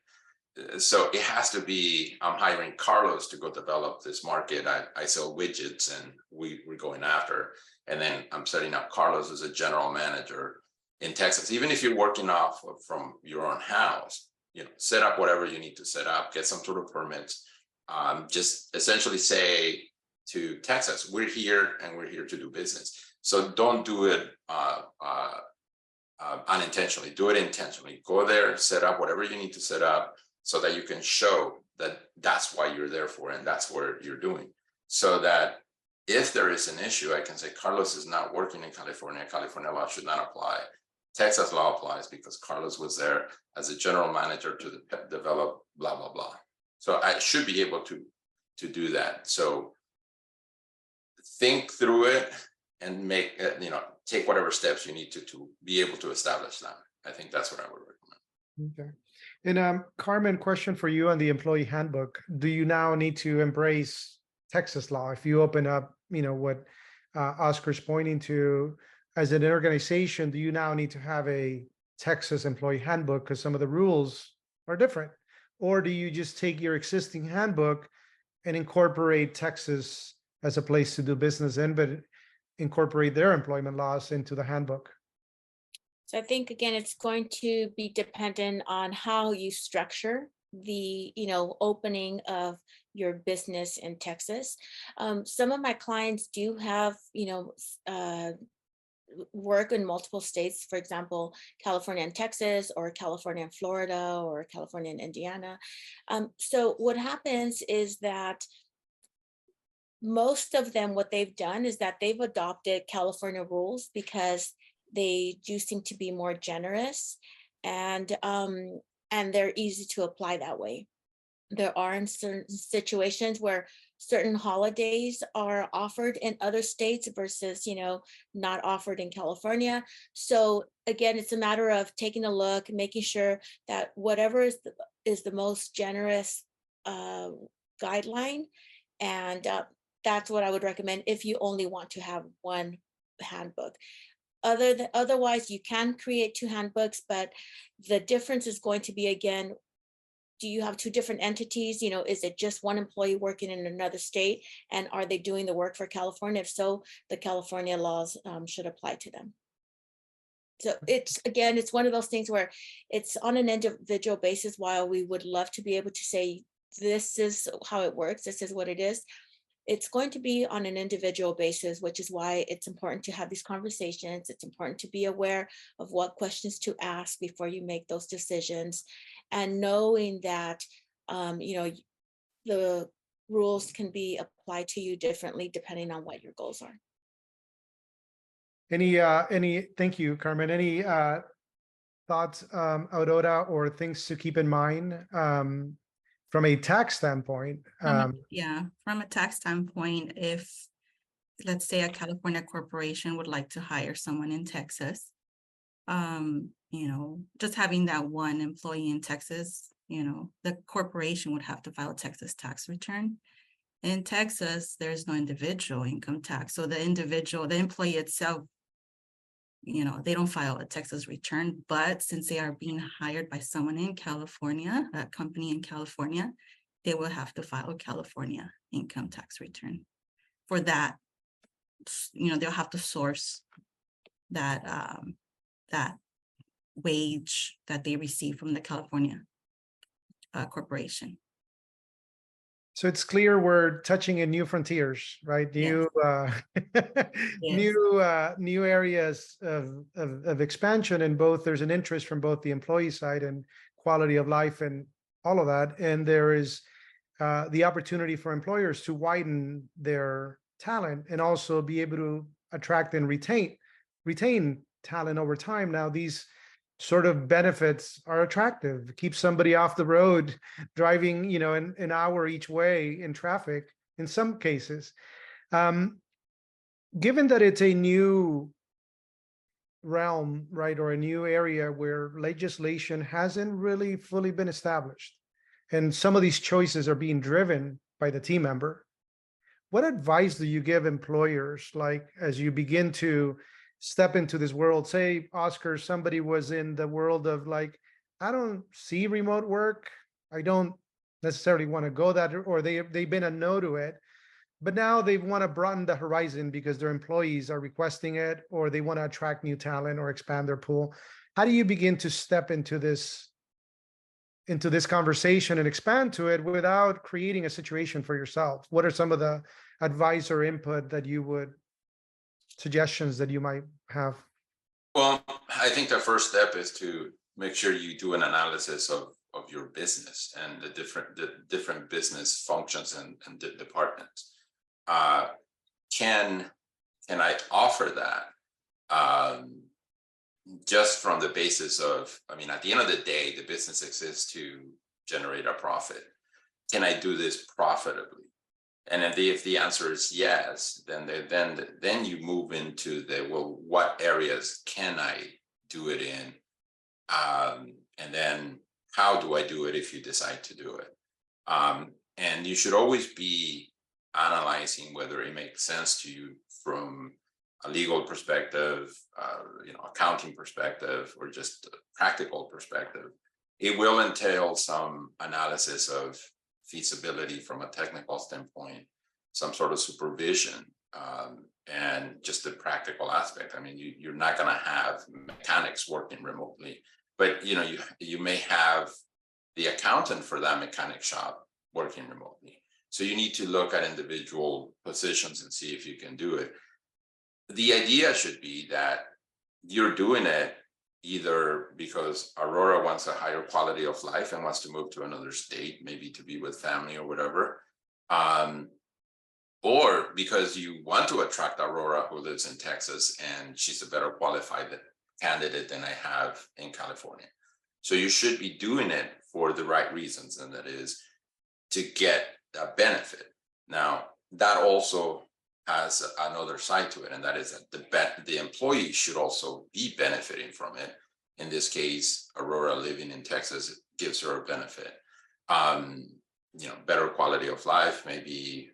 So it has to be, I'm hiring Carlos to go develop this market. I sell widgets and we're going after, and then I'm setting up Carlos as a general manager in Texas. Even if you're working off from your own house, set up whatever you need to set up, get some sort of permits. Just essentially say to Texas, we're here and we're here to do business. So don't do it unintentionally, do it intentionally. Go there, set up whatever you need to set up so that you can show that that's why you're there for, and that's what you're doing. So that if there is an issue, I can say, Carlos is not working in California. California law should not apply. Texas law applies because Carlos was there as a general manager to develop blah, blah, blah. So I should be able to do that. So think through it and make, take whatever steps you need to be able to establish that. I think that's what I would recommend. Okay. And Carmen, question for you on the employee handbook. Do you now need to embrace Texas law? If you open up, what Oscar's pointing to, as an organization, do you now need to have a Texas employee handbook because some of the rules are different? Or do you just take your existing handbook and incorporate Texas as a place to do business in, but incorporate their employment laws into the handbook? So I think, again, it's going to be dependent on how you structure the, opening of your business in Texas. Some of my clients do have, work in multiple states, for example, California and Texas, or California and Florida, or California and Indiana. So what happens is that most of them, what they've done is that they've adopted California rules because they do seem to be more generous, and they're easy to apply that way. There are in certain situations where certain holidays are offered in other states versus, not offered in California. So again, it's a matter of taking a look, making sure that whatever is the most generous guideline, and that's what I would recommend if you only want to have one handbook. Otherwise, you can create two handbooks, but the difference is going to be, again, do you have two different entities? Is it just one employee working in another state, and are they doing the work for California? If so, the California laws should apply to them. So it's one of those things where it's on an individual basis. While we would love to be able to say, this is how it works, this is what it is, it's going to be on an individual basis, which is why it's important to have these conversations. It's important to be aware of what questions to ask before you make those decisions, and knowing that, the rules can be applied to you differently depending on what your goals are. Thank you, Carmen. Any thoughts, Aurora, or things to keep in mind from a tax standpoint? From a tax standpoint, if let's say a California corporation would like to hire someone in Texas, just having that one employee in Texas, the corporation would have to file a Texas tax return. In Texas, there's no individual income tax. So the employee itself, they don't file a Texas return, but since they are being hired by someone in California, a company in California, they will have to file a California income tax return. For that, they'll have to source that wage that they receive from the California corporation. So it's clear we're touching in new frontiers, right? New new areas of expansion, and both there's an interest from both the employee side and quality of life and all of that. And there is the opportunity for employers to widen their talent and also be able to attract and retain talent over time. Now, these sort of benefits are attractive. Keep somebody off the road driving, an hour each way in traffic in some cases. Given that it's a new realm, right, or a new area where legislation hasn't really fully been established, and some of these choices are being driven by the team member, what advice do you give employers, like, as you begin to step into this world? Say, Oscar, somebody was in the world of like, I don't see remote work, I don't necessarily want to go that, or they've been a no to it, but now they want to broaden the horizon because their employees are requesting it, or they want to attract new talent or expand their pool. How do you begin to step into this conversation and expand to it without creating a situation for yourself? What are some of the advice or input that you would, suggestions that you might have? Well, I think the first step is to make sure you do an analysis of your business and the different business functions and the departments. Can I offer that just from the basis of, at the end of the day, the business exists to generate a profit. Can I do this profitably? And if the answer is yes, then you move into what areas can I do it in? And then how do I do it if you decide to do it? And you should always be analyzing whether it makes sense to you from a legal perspective, accounting perspective, or just a practical perspective. It will entail some analysis of feasibility from a technical standpoint, some sort of supervision, and just the practical aspect. You're not going to have mechanics working remotely, but you may have the accountant for that mechanic shop working remotely. So you need to look at individual positions and see if you can do it. The idea should be that you're doing it either because Aurora wants a higher quality of life and wants to move to another state, maybe to be with family or whatever, or because you want to attract Aurora, who lives in Texas, and she's a better qualified candidate than I have in California. So you should be doing it for the right reasons, and that is to get a benefit. Now, that also has another side to it, and that is that the employee should also be benefiting from it. In this case, Aurora living in Texas gives her a benefit. Better quality of life, maybe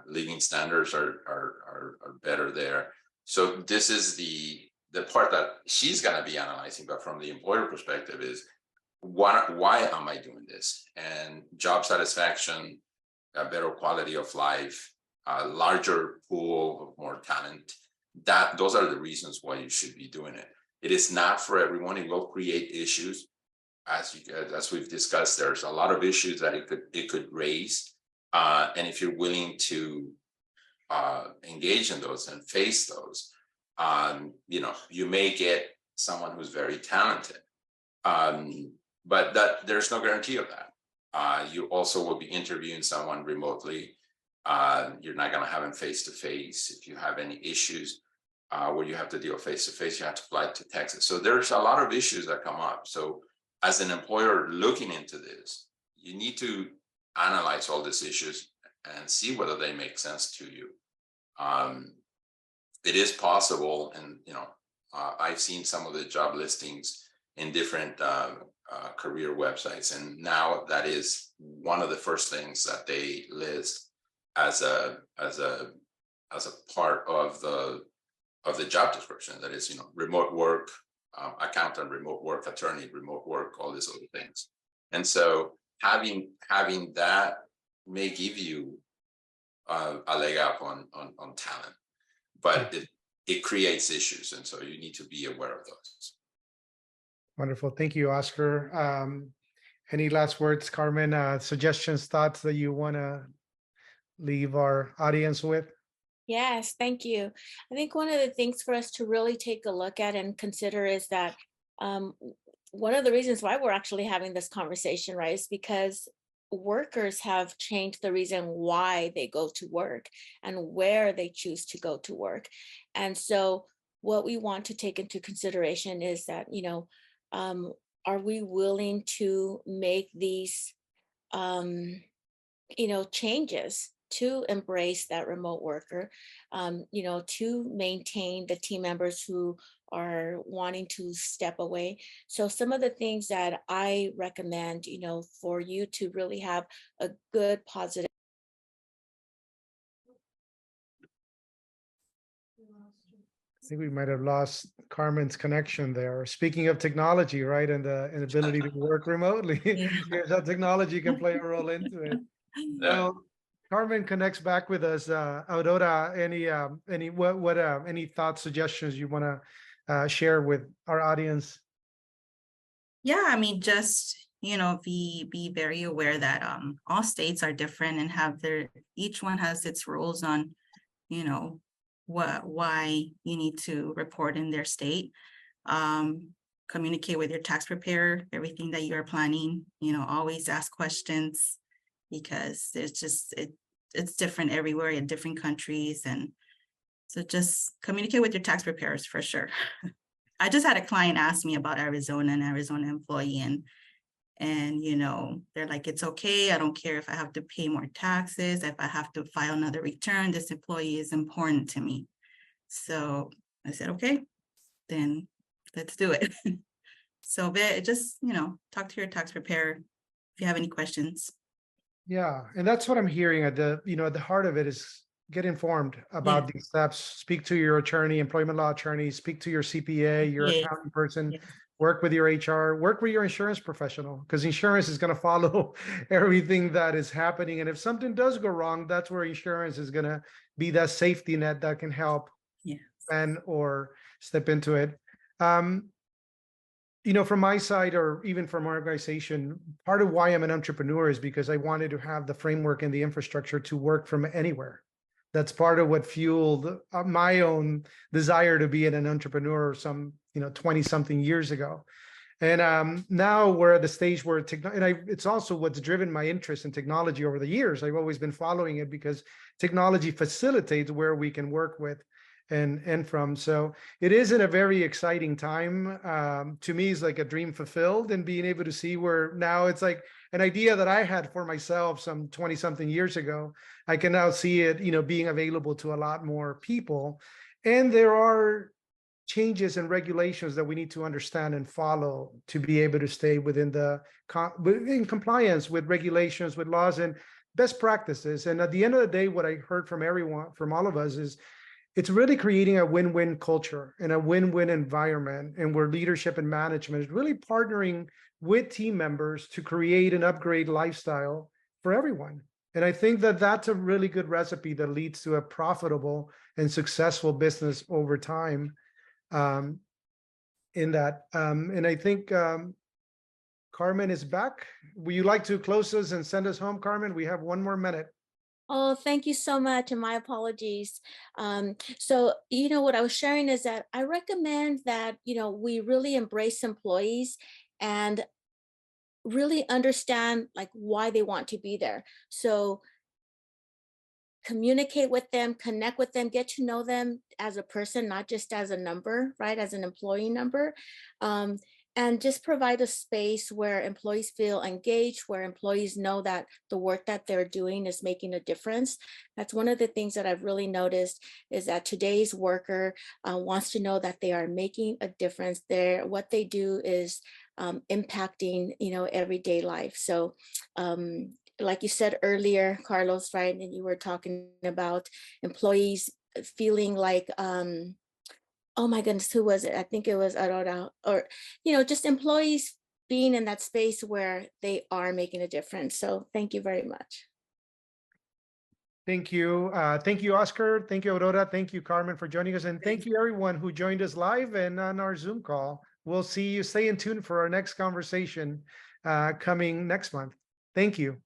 living standards are better there. So this is the part that she's going to be analyzing, but from the employer perspective is, why am I doing this? And job satisfaction, a better quality of life, a larger pool of more talent, those are the reasons why you should be doing it. It is not for everyone. It will create issues. As we've discussed, there's a lot of issues that it could raise. And if you're willing to engage in those and face those, you may get someone who's very talented, but that there's no guarantee of that. You also will be interviewing someone remotely. You're not going to have them face to face. If you have any issues where you have to deal face to face, you have to fly to Texas. So there's a lot of issues that come up. So as an employer looking into this, you need to analyze all these issues and see whether they make sense to you. It is possible, and I've seen some of the job listings in different career websites, and now that is one of the first things that they list as a part of the job description. That is, remote work, accountant, remote work, attorney, remote work, all these other things. And so having that may give you a leg up on talent, but it creates issues, and so you need to be aware of those. Wonderful. Thank you, Oscar. Any last words, Carmen, suggestions, thoughts that you want to leave our audience with? Yes, thank you. I think one of the things for us to really take a look at and consider is that one of the reasons why we're actually having this conversation, right, is because workers have changed the reason why they go to work and where they choose to go to work. And so what we want to take into consideration is that, are we willing to make these, changes to embrace that remote worker, to maintain the team members who are wanting to step away. So some of the things that I recommend, for you to really have a good positive. I think we might have lost Carmen's connection there. Speaking of technology, right, and the ability to work remotely, here's how technology can play a role into it. So Carmen connects back with us. Aurora, any thoughts, suggestions you want to share with our audience? Yeah, I mean, just, be very aware that all states are different and each one has its rules on, why you need to report in their state. Communicate with your tax preparer, everything that you're planning, always ask questions, because it's different everywhere in different countries. And so just communicate with your tax preparers for sure. I just had a client ask me about Arizona, an Arizona employee, and they're like, it's okay. I don't care if I have to pay more taxes, if I have to file another return, this employee is important to me. So I said, okay, then let's do it. So just, talk to your tax preparer if you have any questions. Yeah, and that's what I'm hearing at the heart of it is get informed about these steps. Speak to your attorney, employment law attorney, speak to your CPA, your accounting person, work with your HR, work with your insurance professional, because insurance is going to follow everything that is happening. And if something does go wrong, that's where insurance is going to be that safety net that can help and or step into it. From my side, or even from our organization, part of why I'm an entrepreneur is because I wanted to have the framework and the infrastructure to work from anywhere. That's part of what fueled my own desire to be an entrepreneur some 20 something years ago. And now we're at the stage where it's also what's driven my interest in technology over the years. I've always been following it because technology facilitates where we can work with and from. So it is in a very exciting time. To me, it's like a dream fulfilled, and being able to see where now it's like an idea that I had for myself some 20 something years ago. I can now see it, being available to a lot more people. And there are changes and regulations that we need to understand and follow to be able to stay within in compliance with regulations, with laws and best practices. And at the end of the day, what I heard from all of us is it's really creating a win-win culture and a win-win environment, and where leadership and management is really partnering with team members to create an upgrade lifestyle for everyone. And I think that that's a really good recipe that leads to a profitable and successful business over time. In that, and I think Carmen is back. Would you like to close us and send us home, Carmen? We have one more minute. Oh, thank you so much, and my apologies. So, what I was sharing is that I recommend that, we really embrace employees and really understand like why they want to be there. So communicate with them, connect with them, get to know them as a person, not just as a number, right? As an employee number. Um, and just provide a space where employees feel engaged, where employees know that the work that they're doing is making a difference. That's one of the things that I've really noticed is that today's worker wants to know that they are making a difference. What they do is impacting, everyday life. So like you said earlier, Carlos, right? And you were talking about employees feeling like, oh my goodness, who was it? I think it was Aurora, or, just employees being in that space where they are making a difference. So thank you very much. Thank you. Thank you, Oscar. Thank you, Aurora. Thank you, Carmen, for joining us. And thank you, everyone who joined us live and on our Zoom call. We'll see you. Stay in tune for our next conversation coming next month. Thank you.